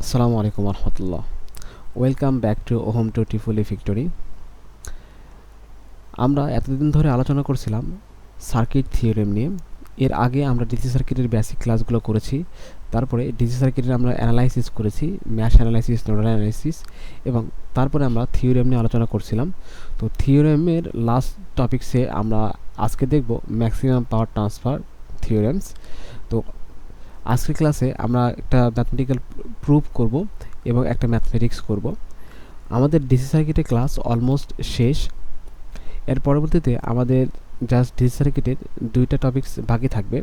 আসসালামু আলাইকুম রহমতুল্লাহ। Welcome back to home to tifuli victory. আমরা এতদিন ধরে আলোচনা করছিলাম সার্কিট থিওরেম নিয়ে। এর আগে আমরা ডিসি সার্কিটের বেসিক ক্লাসগুলো করেছি, তারপরে ডিসি সার্কিটের আমরা অ্যানালাইসিস করেছি, ম্যাশ অ্যানালাইসিস, নোডাল অ্যানালাইসিস, এবং তারপরে আমরা থিওরেম নিয়ে আলোচনা করছিলাম। তো থিওরেমের লাস্ট টপিক্সে আমরা আজকে দেখব ম্যাক্সিমাম পাওয়ার ট্রান্সফার থিওরেমস। তো আজকের ক্লাসে আমরা একটা ম্যাথমেটিক্যাল প্রুফ করব এবং একটা ম্যাথমেটিক্স করব। আমাদের ডিসি সার্কিটের ক্লাস অলমোস্ট শেষ। এর পরবর্তীতে আমাদের জাস্ট ডিসি সার্কিটের দুইটা টপিকস বাকি থাকবে।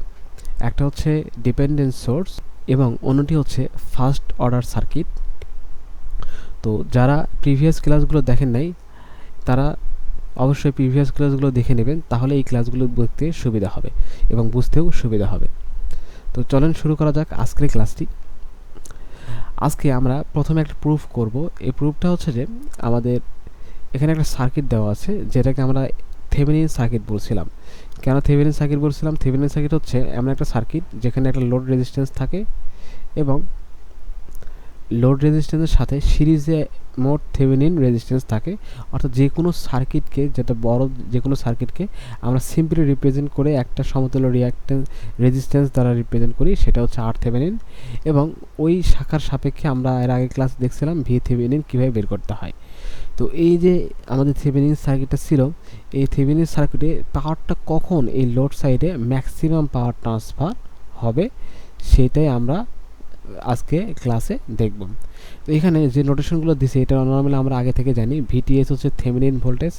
একটা হচ্ছে ডিপেন্ডেন্ট সোর্স এবং অন্যটি হচ্ছে ফার্স্ট অর্ডার সার্কিট। তো যারা প্রিভিয়াস ক্লাসগুলো দেখেন নাই তারা অবশ্যই প্রিভিয়াস ক্লাসগুলো দেখে নেবেন, তাহলে এই ক্লাসগুলো দেখতে সুবিধা হবে এবং বুঝতেও সুবিধা হবে। তো চলেন শুরু করা যাক আজকের ক্লাসটি। আজকে আমরা প্রথমে একটা প্রুফ করব। এই প্রুফটা হচ্ছে যে আমাদের এখানে একটা সার্কিট দেওয়া আছে যেটাকে আমরা থেভেনিন সার্কিট বলছিলাম। কেন থেভেনিন সার্কিট বলছিলাম? থেভেনিন সার্কিট হচ্ছে এমন একটা সার্কিট যেখানে একটা লোড রেজিস্ট্যান্স থাকে এবং লোড রেজিস্ট্যান্সের সাথে সিরিজে মোট থেভেনিন রেজিস্ট্যান্স থাকে। অর্থাৎ যে কোনো সার্কিটকে, যেটা বড় যে কোনো সার্কিটকে আমরা সিম্পলি রিপ্রেজেন্ট করে একটা সমতুল্য রিঅ্যাক্ট্যান্স রেজিস্ট্যান্স দ্বারা রিপ্রেজেন্ট করি, সেটা হচ্ছে আর থেভেনিন। এবং ওই শাখার সাপেক্ষে আমরা এর আগে ক্লাস দেখছিলাম ভি থেভেনিন কীভাবে বের করতে হয়। তো এই যে আমাদের থেভেনিন সার্কিটটা ছিল, এই থেভেনিন সার্কিটে পাওয়ারটা কখন এই লোড সাইডে ম্যাক্সিমাম পাওয়ার ট্রান্সফার হবে সেটাই আমরা আজকে ক্লাসে দেখব। তো এখানে যে নোটেশনগুলো দিছে এটা নর্মালি আমরা আগে থেকে জানি। ভিটিএস হচ্ছে থেভেনিন ভোল্টেজ,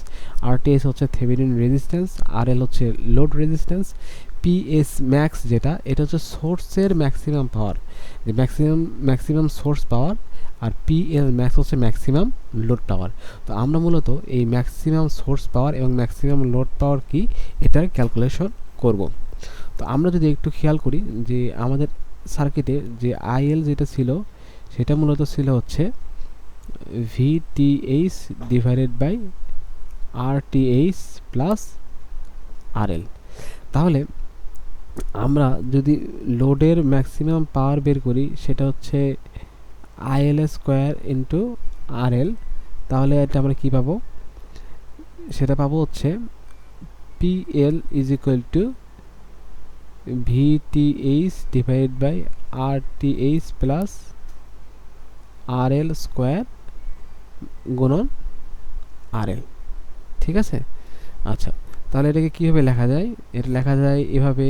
আরটিএস হচ্ছে থেভেনিন রেজিস্ট্যান্স, আরএল হচ্ছে লোড রেজিস্ট্যান্স, পিএস ম্যাক্স যেটা এটা হচ্ছে সোর্সের ম্যাক্সিমাম পাওয়ার, যে ম্যাক্সিমাম সোর্স পাওয়ার, আর পিএল ম্যাক্স হচ্ছে ম্যাক্সিমাম লোড পাওয়ার। তো আমরা মূলত এই ম্যাক্সিমাম সোর্স পাওয়ার এবং ম্যাক্সিমাম লোড পাওয়ার কি এটার ক্যালকুলেশন করব। তো আমরা যদি একটু খেয়াল করি যে আমাদের সার্কিটে যে আইএল যেটা ছিল সেটা মূলত ছিল হচ্ছে VTH divided by RTH plus RL. তাহলে আমরা যদি লোডের ম্যাক্সিমাম পাওয়ার বের করি সেটা হচ্ছে আইএল স্কোয়ার ইন্টু আরএল, তাহলে এটা আমরা কী পাবো? সেটা পাবো হচ্ছে PL is equal to VTH divide by RTH plus RL square গুণন আরএল। ঠিক আছে? আচ্ছা, তাহলে এটাকে কীভাবে লেখা যায়? এটা লেখা যায় এভাবে,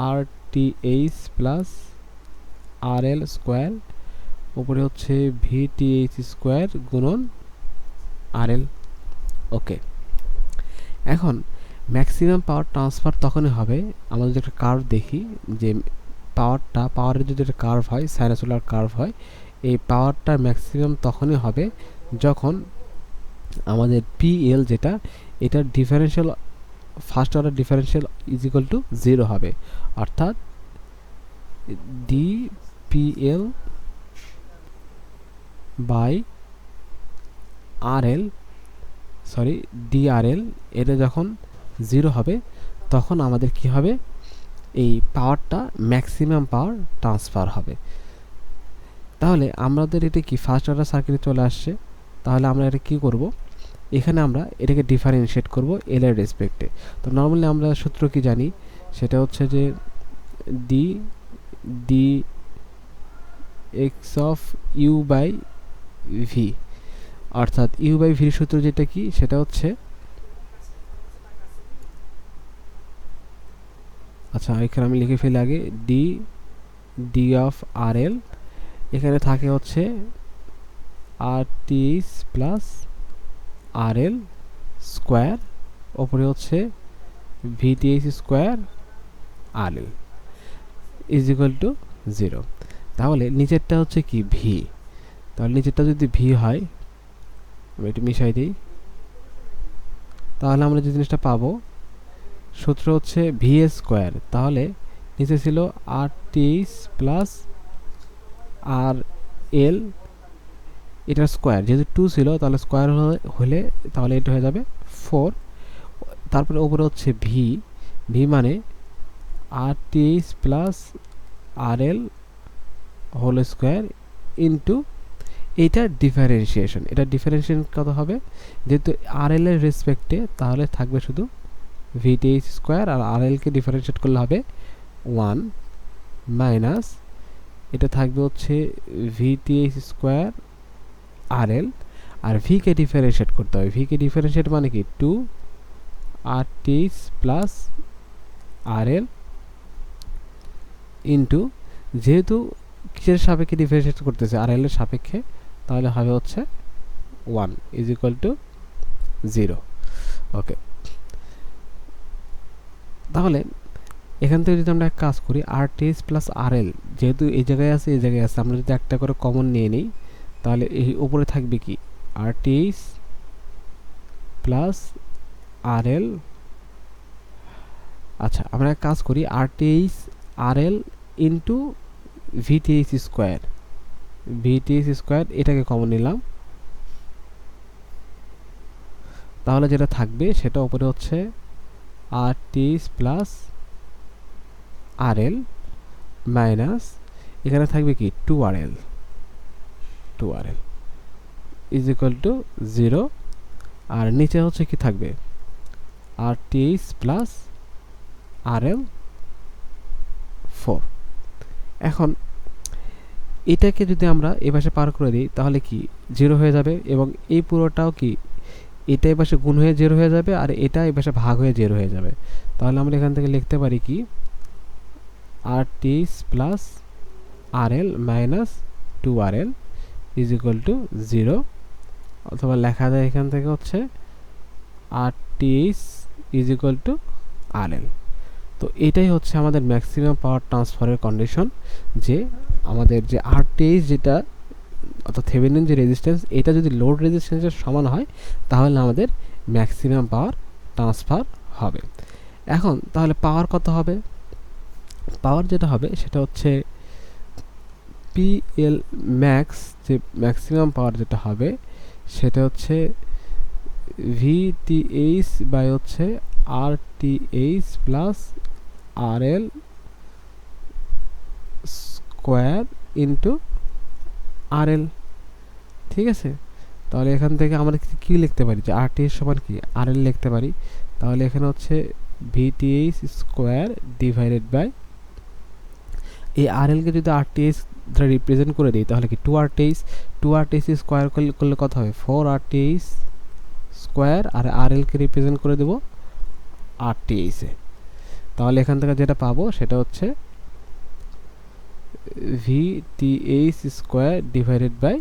আরটিএইচ প্লাস আরএল স্কোয়ার উপরে হচ্ছে ভিটিএইচ স্কোয়ার গুণন আরএল। ওকে, এখন ম্যাক্সিমাম পাওয়ার ট্রান্সফার তখনই হবে, আমরা যদি একটা কার্ভ দেখি যে পাওয়ারের যদি একটা কার্ভ হয়, সাইনোসুলার কার্ভ হয়, এই পাওয়ারটা ম্যাক্সিমাম তখনই হবে যখন আমাদের পিএল যেটা এটার differential, first order differential is equal to 0 হবে। অর্থাৎ DPL by RL, sorry DRL, এটা যখন 0 হবে তখন আমাদের কি হবে? এই পাওয়ারটা ম্যাক্সিমাম পাওয়ার ট্রান্সফার হবে। তাহলে আমাদের এটা কি ফার্স্ট অর্ডার সার্কিটে চলে আসছে। তাহলে আমরা এটা কি করব? এখানে আমরা এটাকে ডিফারেন্সিয়েট করব এল এর রেসপেক্টে। তো নর্মালি আমরা সূত্র কি জানি? সেটা হচ্ছে যে D D X of U by V, অর্থাৎ ইউ বাই ভির সূত্র যেটা কি সেটা হচ্ছে, আচ্ছা এখানে আমি লিখে ফেলি আগে, ডি ডি অফ আর এল, এখানে থাকে হচ্ছে আরটিএইচ প্লাস আর এল স্কোয়ার, ওপরে হচ্ছে ভিটিএইচ স্কোয়ার আর এল ইজ ইকুয়াল টু 0। তাহলে নিচেরটা হচ্ছে কি ভি, তাহলে নিচেরটা যদি ভি হয়, আমি একটু মিশাই দিই, তাহলে আমরা যে জিনিসটা পাবো সূত্র হচ্ছে ভি স্কোয়ার, তাহলে নিচে ছিল আরটিএইচ প্লাস আর এল, এটার স্কোয়ার যেহেতু 2 ছিল তাহলে স্কোয়ার হলে তাহলে এটা হয়ে যাবে 4। তারপরে উপরে হচ্ছে ভি, ভি মানে আরটিএইচ প্লাস আর এল হোল স্কোয়ার ইন্টু এইটা ডিফারেন্সিয়েশন, এটা ডিফারেন্সিয়েশন কত হবে, যেহেতু আরএল এর রেসপেক্টে তাহলে থাকবে শুধু ভিটিএইচ স্কোয়ার, আর আরএলকে ডিফারেন্সিয়েট করলে হবে 1 মাইনাস এটা থাকবে হচ্ছে ভিটিএইচ স্কোয়ার আরএল, আর ভিকে ডিফারেন্সিয়েট করতে হবে, ভিকে ডিফারেন্সিয়েট মানে কি 2 আরটিএইচ প্লাস আরএল ইন্টু, যেহেতু কিসের সাপেক্ষে ডিফারেন্সিয়েট করতেছে আরএল এর সাপেক্ষে, তাহলে হবে হচ্ছে 1 ইজ ইকুয়াল টু 0। ওকে, তাহলে এখান থেকে যদি আমরা এক কাজ করি আরটিএইচ প্লাস আরএল, যেহেতু এই জায়গায় আছে এই জায়গায় আছে, আমরা যদি একটা করে কমন নিয়ে নিই তাহলে এই উপরে থাকবে কি আরটিএইচ প্লাস আরএল। আচ্ছা, আমরা এক কাজ করি RTH RL into VTH square, VTH square এটাকে কমন নিলাম, তাহলে যেটা থাকবে সেটা উপরে হচ্ছে আরটিএইচ প্লাস আরএল মাইনাস এখানে থাকবে কি 2RL, 2RL is equal to 0, আর নিচে হচ্ছে কি থাকবে আরটিএইচ প্লাস আরএল 4। এখন এটাকে যদি আমরা এ পাশে পার করে দিই তাহলে কি 0 হয়ে যাবে, এবং এই পুরোটাও কি এটা এই পাশে গুণ হয়ে 0 হয়ে যাবে, আর এটা এই পাশে ভাগ হয়ে 0 হয়ে যাবে। তাহলে আমরা এখান থেকে লিখতে পারি কি RTH plus RL minus 2RL is equal to 0, অথবা লেখা যায় এখান থেকে হচ্ছে RTH is equal to RL. তো এটাই হচ্ছে আমাদের ম্যাক্সিমাম পাওয়ার ট্রান্সফারের কন্ডিশন, যে আমাদের যে আরটিএইচ যেটা অর্থাৎ থেভেনিন যে রেজিস্ট্যান্স, এটা যদি লোড রেজিস্ট্যান্সের সমান হয় তাহলে আমাদের ম্যাক্সিমাম পাওয়ার ট্রান্সফার হবে। এখন তাহলে পাওয়ার কত হবে, পাওয়ার যেটা হবে সেটা হচ্ছে পিএল ম্যাক্স, যে ম্যাক্সিমাম পাওয়ার যেটা হবে সেটা হচ্ছে ভিটিএইচ বাই হচ্ছে RTH plus RL square into RL. ঠিক আছে, তাহলে এখান থেকে আমরা কি লিখতে পারি, যে আরটিএইচ সমান কি আরএল লিখতে পারি, তাহলে এখানে হচ্ছে ভিটিএইচ স্কোয়ার ডিভাইডেড বাই এই আরএলকে যদি আরটিএইচ দ্বারা রিপ্রেজেন্ট করে দিই তাহলে কি 2RTH স্কোয়ার করলে কত হবে 4RTH স্কোয়ার, আর আরএলকে রিপ্রেজেন্ট করে দেব RTH এ। তাহলে এখান থেকে যেটা পাবো সেটা হচ্ছে VTH square divided by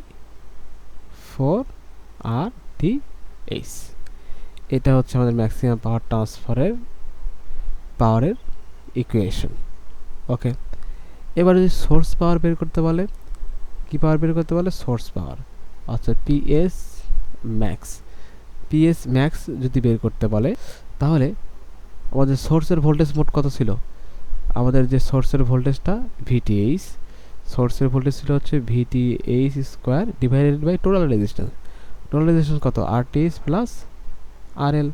4RTH। এটা হচ্ছে আমাদের ম্যাক্সিমাম পাওয়ার ট্রান্সফারের পাওয়ারের ইকুয়েশন। ওকে, এবার যদি সোর্স পাওয়ার বের করতে বলে, কি পাওয়ার বের করতে বলে, সোর্স পাওয়ার, আচ্ছা PS ম্যাক্স যদি বের করতে বলে তাহলে আমাদের সোর্সের ভোল্টেজ মোট কত ছিল, আমাদের যে সোর্সের ভোল্টেজটা VTH, সোর্সের ভোল্টেজ ছিল হচ্ছে VTH square divided by total resistance, total resistance কত RTH প্লাস RL।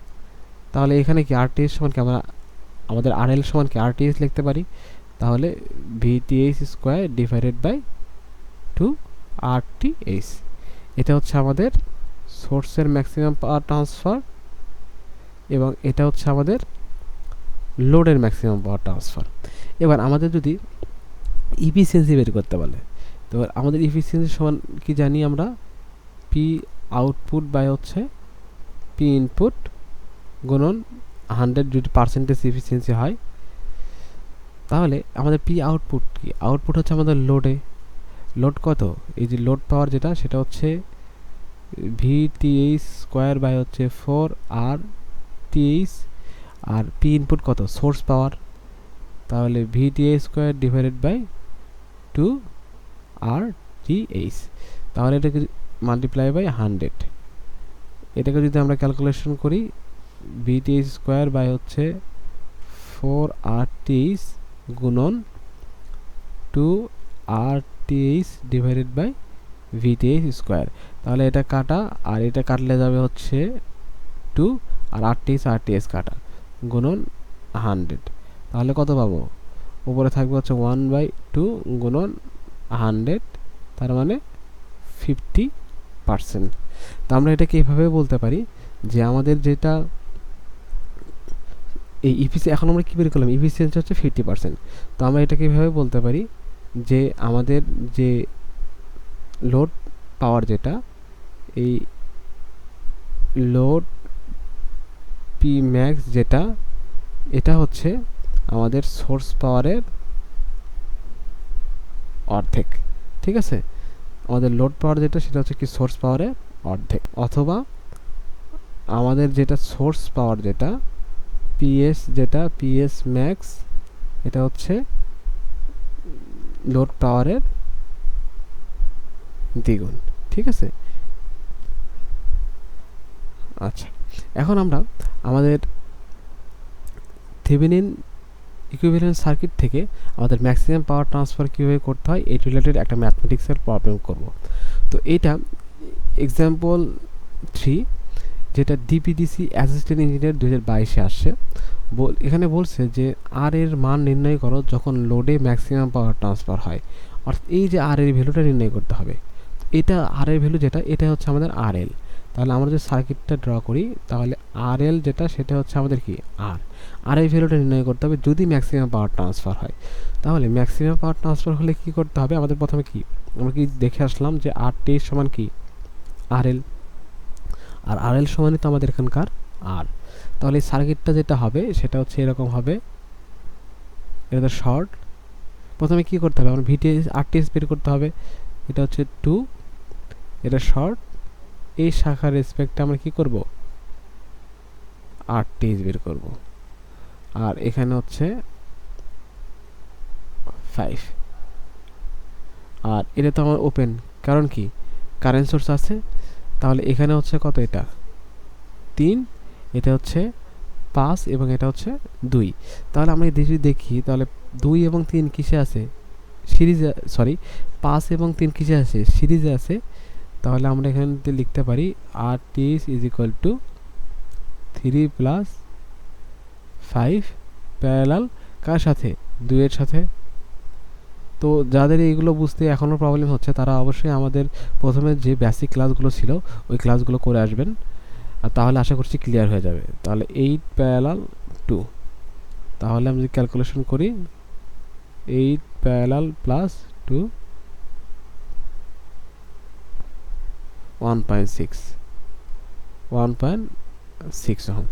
তাহলে এখানে কি RTH সমান কি আমরা আমাদের RL সমান কি RTH লিখতে পারি, তাহলে VTH square divided by 2RTH। এটা হচ্ছে আমাদের সোর্সের ম্যাক্সিমাম পাওয়ার ট্রান্সফার, এবং এটা হচ্ছে আমাদের লোডের ম্যাক্সিমাম পাওয়ার ট্রান্সফার। এবার আমাদের যদি ইফিসিয়েন্সি বের করতে বলে, তো আমাদের ইফিসিয়েন্সি সমান কি জানি আমরা, পি আউটপুট বাই হচ্ছে পি ইনপুট গুণন 100 যদি পার্সেন্টেজ ইফিসিয়েন্সি হয়, তাহলে আমাদের পি আউটপুট কি, আউটপুট হচ্ছে আমাদের লোডে, লোড কত, এই যে লোড পাওয়ার যেটা সেটা হচ্ছে VTH স্কোয়ার বাই হচ্ছে 4RTH, আর পি ইনপুট কত সোর্স পাওয়ার, তাহলে VTH square divided by 2RTH, তাহলে এটাকে মাল্টিপ্লাই বাই 100, এটাকে যদি আমরা ক্যালকুলেশন করি VTH স্কোয়ার বাই হচ্ছে 4RTH গুণন 2RTH divided by VTH square, তাহলে এটা কাটা আর এটা কাটলে যাবে হচ্ছে 2, আর RTH কাটা গুণন 100, তাহলে কত পাবো, উপরে থাকবে হচ্ছে 1/2 গুণন 100, তার মানে 50%। তো আমরা এটাকে এভাবে বলতে পারি যে আমাদের যেটা এই এখন আমরা কী বের করলাম, ইফিসিয়েন্সি হচ্ছে 50%। তো আমরা এটাকে এভাবে বলতে পারি যে আমাদের যে লোড পাওয়ার যেটা, এই লোড পি ম্যাক্স যেটা, এটা হচ্ছে আমাদের সোর্স পাওয়ারের অর্ধেক। ঠিক আছে, আমাদের লোড পাওয়ার যেটা সেটা হচ্ছে কি সোর্স পাওয়ারের অর্ধেক, অথবা আমাদের যেটা সোর্স পাওয়ার যেটা পিএস ম্যাক্স, এটা হচ্ছে লোড পাওয়ারের দ্বিগুণ। ঠিক আছে, আচ্ছা এখন আমরা আমাদের থেভেনিন ইকুইভ্যালেন্ট সার্কিট থেকে আমাদের ম্যাক্সিমাম পাওয়ার ট্রান্সফার কীভাবে করতে হয় এই রিলেটেড একটা ম্যাথমেটিক্সের প্রবলেম করব। তো এটা এক্সাম্পল 3, যেটা ডিপিডিসি অ্যাসিস্ট্যান্ট ইঞ্জিনিয়ার 2022-এ আসছে। এখানে বলছে যে আর এর মান নির্ণয় করো যখন লোডে ম্যাক্সিমাম পাওয়ার ট্রান্সফার হয়, অর্থাৎ এই যে আর এর ভ্যালুটা নির্ণয় করতে হবে। এটা আর এর ভ্যালু যেটা, এটা হচ্ছে আমাদের আর এল। তাহলে আমরা যদি সার্কিটটা ড্র করি তাহলে আর এল যেটা সেটা হচ্ছে আমাদের কি আর এই ভ্যালুটা নির্ণয় করতে হবে যদি ম্যাক্সিমাম পাওয়ার ট্রান্সফার হয়। তাহলে ম্যাক্সিমাম পাওয়ার ট্রান্সফার হলে কি করতে হবে আমাদের, প্রথমে কি আমরা কি দেখে আসলাম যে আর টি সমান কি আর এল, আর আর এল সমানই তো আমাদের এখানকার আর। তাহলে এই সার্কিটটা যেটা হবে সেটা হচ্ছে এরকম হবে, এটা শর্ট। প্রথমে কি করতে হবে, আমরা ভিটিএস আরটিএস বের করতে হবে, এটা হচ্ছে 2, এটা শর্ট, এই শাখার রেসপেক্টে আমরা কি করব আরটিএস বের করব, আর এখানে হচ্ছে 5, আর এটা তো আমার ওপেন, কারণ কি কারেন্ট সোর্স আছে। তাহলে এখানে হচ্ছে কত, এটা 3, এটা হচ্ছে 5 এবং এটা হচ্ছে 2। তাহলে আমরা যদি দেখি তাহলে 2 এবং 3 কিসে আছে, সিরিজে, 5 এবং 3 কিসে আছে, সিরিজে আছে। তাহলে আমরা এখানে লিখতে পারি RTS is equal to 3 + 5 parallel কার সাথে, 2 এর সাথে। তো যাদের এইগুলো বুঝতে এখনও প্রবলেম হচ্ছে তারা অবশ্যই আমাদের প্রথমে যে বেসিক ক্লাসগুলো ছিল ওই ক্লাসগুলো করে আসবেন, আর তাহলে আশা করছি ক্লিয়ার হয়ে যাবে। তাহলে 8 প্যারালাল 2, তাহলে আমি যদি ক্যালকুলেশন করি 8 প্যারালাল প্লাস 2 1.6 ওহম।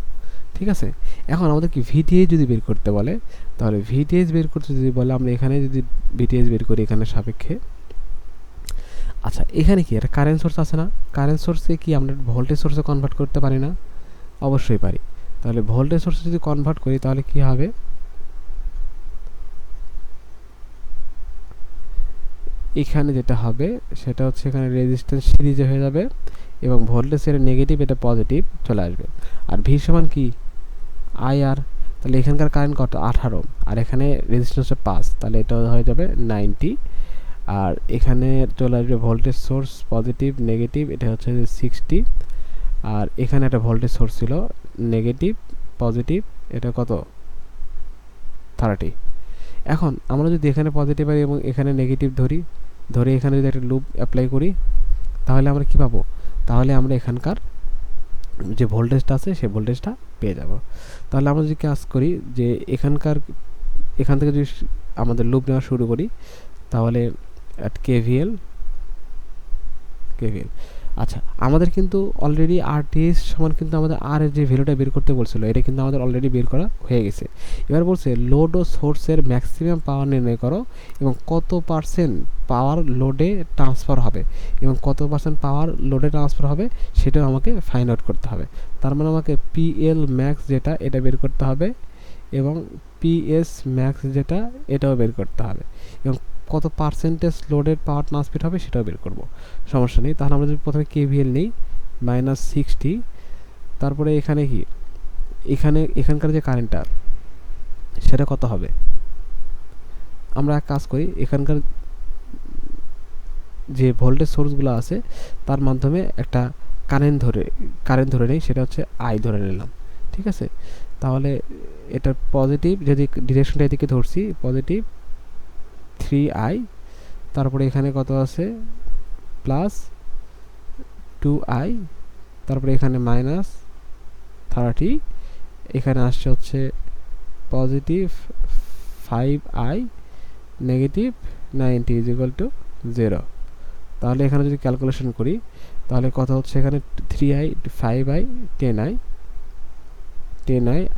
ঠিক আছে, এখন আমাদের কি ভিটিএস যদি বের করতে বলে, তাহলে ভিটিএস বের করতে যদি বলে আমরা এখানে যদি ভিটিএস বের করি এখানে সাপেক্ষে, আচ্ছা এখানে কি একটা কারেন্ট সোর্স আছে না, কারেন্ট সোর্সকে কি আমরা ভোল্টেজ সোর্সে কনভার্ট করতে পারি না, অবশ্যই পারি। তাহলে ভোল্টেজ সোর্সে যদি কনভার্ট করি তাহলে কি হবে, এখানে যেটা হবে সেটা হচ্ছে এখানে রেজিস্ট্যান্স সিরিজে হয়ে যাবে এবং ভোল্টেজের নেগেটিভ এটা পজিটিভ চলে আসবে। আর ভি সমান কি আইআর, তাহলে এখানকার কারেন্ট কত 18, আর এখানে রেজিস্ট্যান্স 5, তাহলে এটা হয়ে যাবে 90। আর এখানে চলে আসবে ভোল্টেজ সোর্স পজিটিভ নেগেটিভ, এটা হচ্ছে 60, আর এখানে একটা ভোল্টেজ সোর্স ছিল নেগেটিভ পজিটিভ, এটা কত 30। এখন আমরা যদি এখানে পজিটিভ এবং এখানে নেগেটিভ ধরে এখানে যদি একটা লুপ অ্যাপ্লাই করি তাহলে আমরা কি পাবো, তাহলে আমরা এখানকার যে ভোল্টেজটা আছে সেই ভোল্টেজটা পেয়ে যাব। তাহলে আমরা যদি কাজ করি যে এখান থেকে যদি আমাদের লুপ নেওয়া শুরু করি তাহলে অ্যাট কেভিএল, আচ্ছা আমাদের কিন্তু অলরেডি আরটিএস সমান কিন্তু আমাদের আর এর যে ভ্যালুটা বের করতে বলছিল এটা কিন্তু আমাদের অলরেডি বের করা হয়ে গেছে। এবার বলছে লোড ও সোর্সের ম্যাক্সিমাম পাওয়ার নির্ণয় করো এবং কত পার্সেন্ট পাওয়ার লোডে ট্রান্সফার হবে এবং কত পার্সেন্ট পাওয়ার লোডে ট্রান্সফার হবে সেটাও আমাকে ফাইন্ড আউট করতে হবে। তার মানে আমাকে পিএল ম্যাক্স যেটা এটা বের করতে হবে এবং পিএস ম্যাক্স যেটা এটাও বের করতে হবে এবং কত পার্সেন্টেজ লোডের পাওয়ার ট্রান্সমিট হবে সেটাও বের করব, সমস্যা নেই। তাহলে আমরা যদি প্রথমে কেভিএল নেই -60, তারপরে এখানে কি এখানকার যে কারেন্টটা সেটা কত হবে, আমরা এক কাজ করি এখানকার যে ভোল্টেজ সোর্সগুলো আছে তার মাধ্যমে একটা কারেন্ট ধরে নেই, সেটা হচ্ছে আই ধরে নিলাম। ঠিক আছে, তাহলে এটা পজিটিভ, যদি ডিরেকশনটা এদিকে ধরছি পজিটিভ 3i, তারপরে এখানে কত আছে প্লাস 2i, তারপরে এখানে -30, এখানে আসছে হচ্ছে positive 5i, negative 90 is equal to 0। তাহলে এখানে যদি ক্যালকুলেশন করি তাহলে কত হচ্ছে, এখানে 3i 5i 10i,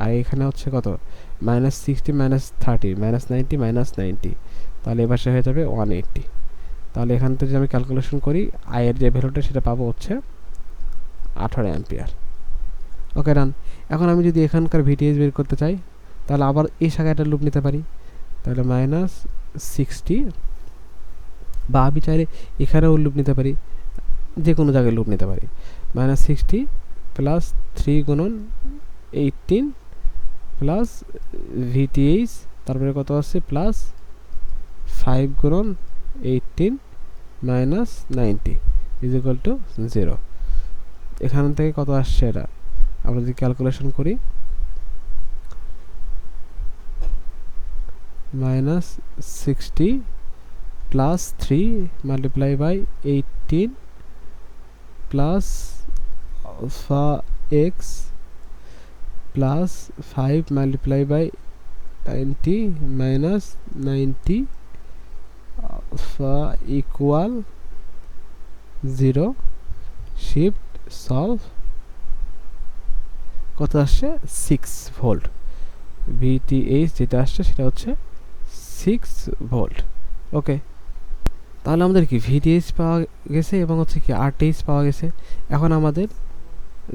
আর এখানে হচ্ছে কত, -60 -30 -90 -90, তাহলে এবার সে হয়ে যাবে 180। তাহলে এখান থেকে যদি আমি ক্যালকুলেশন করি আয়ের যে ভ্যালুটা সেটা পাবো হচ্ছে 18 অ্যাম্পিয়ার। ওকে রান। এখন আমি যদি এখানকার ভিটিএস বের করতে চাই তাহলে আবার এই শাখাটা লুপ নিতে পারি, তাহলে -60, বা আমি চাইলে এখানেও লুপ নিতে পারি, যে কোনো জায়গায় লুপ নিতে পারি। -60 প্লাস 3 গুণন 18 প্লাস ভিটিএইচ, তারপরে কত আসছে প্লাস 5 গুণন 18 মাইনাস 90 ইজ ইকুয়াল টু 0। এখান থেকে কত আসছে, এটা আমরা যদি ক্যালকুলেশন করি -60 plus 3 multiply by 18 plus alpha x plus 5 multiply by 90 minus 90 alpha equal 0। Shift solve, কত আসছে 6 ভোল্ট। ভিটিএইচ যেটা আসছে সেটা হচ্ছে 6 ভোল্ট। ওকে, তাহলে আমাদের কি ভিটিএইচ পাওয়া গেছে এবং হচ্ছে কি আরটিএইচ পাওয়া গেছে। এখন আমাদের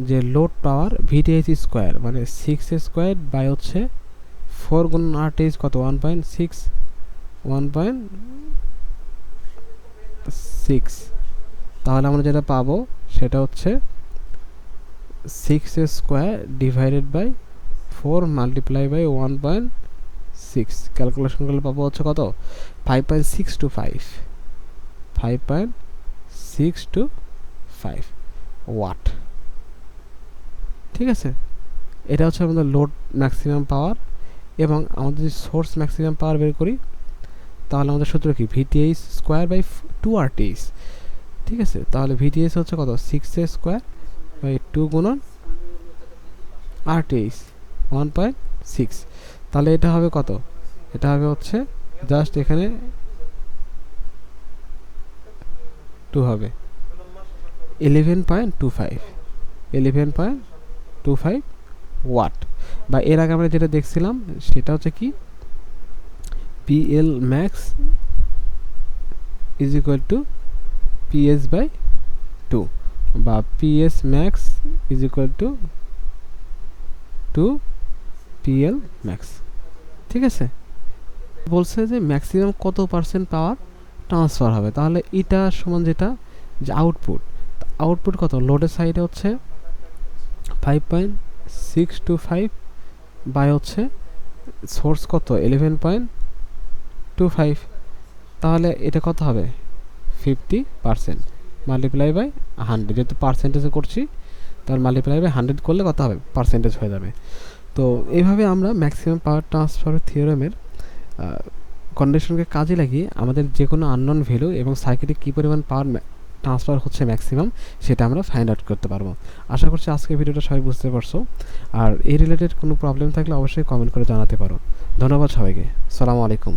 যে লোড পাওয়ার ভিটিএইচ স্কোয়ার মানে 6 স্কোয়ার বাই হচ্ছে 4 গুণ আরটিএইচ কত 1.6, তাহলে আমরা যেটা পাবো সেটা হচ্ছে 6 square divided by 4 multiply by 1.6, calculation করলে পাবো হচ্ছে কত 5.625 ওয়াট। ঠিক আছে, এটা হচ্ছে আমাদের লোড ম্যাক্সিমাম পাওয়ার। এবং আমাদের যদি সোর্স ম্যাক্সিমাম পাওয়ার বের করি তাহলে আমাদের সূত্র কি ভিটিএইচ স্কোয়ার বাই 2 আরটিএইচ। ঠিক আছে, তাহলে ভিটিএইচ হচ্ছে কত 6 স্কোয়ার বাই 2 গুণন আরটিএইচ 1.6, তাহলে এটা হবে কত, এটা হবে হচ্ছে জাস্ট এখানে 2 হবে 11.25 ওয়াট। বা এর আগে আমরা যেটা দেখছিলাম সেটা হচ্ছে কি PL max is equal to PS by 2, বা PS max is equal to PL max. ঠিক আছে, বলছে যে ম্যাক্সিমাম কত পার্সেন্ট পাওয়ার ট্রান্সফার হবে, তাহলে এটা সমান যেটা যে আউটপুট কত লোডের সাইডে হচ্ছে 5.625 বাই হচ্ছে সোর্স কত 11.25, তাহলে এটা কত হবে 50% মাল্টিপ্লাই বাই 100, যেহেতু পার্সেন্টেজে করছি তার মাল্টিপ্লাই বাই 100 করলে কত হবে পার্সেন্টেজ হয়ে যাবে। তো এইভাবে আমরা ম্যাক্সিমাম পাওয়ার ট্রান্সফার থিওরেমের কন্ডিশনকে কাজে লাগিয়ে আমাদের যে কোনো আননোন ভ্যালু এবং সার্কিটে কী পরিমাণ পাওয়ার ট্রান্সফার হচ্ছে ম্যাক্সিমাম সেটা আমরা ফাইন্ড আউট করতে পারবো। আশা করছি আজকের ভিডিওটা সবাই বুঝতে পারছো। আর এই রিলেটেড কোনো প্রবলেম থাকলে অবশ্যই কমেন্ট করে জানাতে পারো। ধন্যবাদ সবাইকে, আসসালামু আলাইকুম।